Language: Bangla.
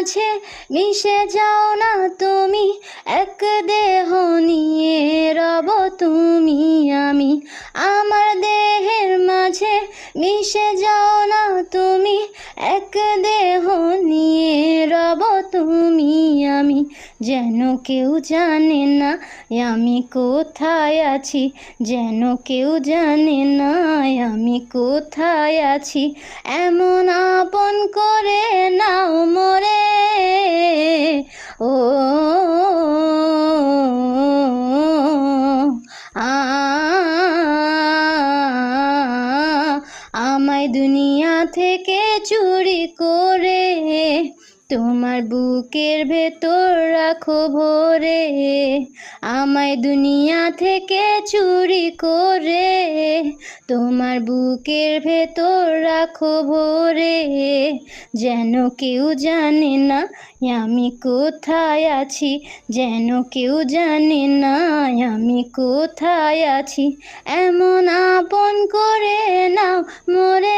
মাঝে মিশে যাও না তুমি, এক দেহ নিয়ে রব তুমি আমি। আমার দেহের মাঝে মিশে যাও না তুমি, এক দেহ নিয়ে রব তুমি আমি। যেন কেউ জানে না আমি কোথায় আছি, যেন কেউ জানে না আমি কোথায় আছি। এমন আপন করে নাও মোরে, ও আ আমায় দুনিয়া থেকে চুরি করে তোমার বুকের ভেতর রাখো ভরে। আমায় দুনিয়া থেকে চুরি করে তোমার বুকের ভেতর রাখো ভরে। যেন কেউ জানে না আমি কোথায় আছি, যেন কেউ জানে না আমি কোথায় আছি। এমন আপন করে নাও মোরে।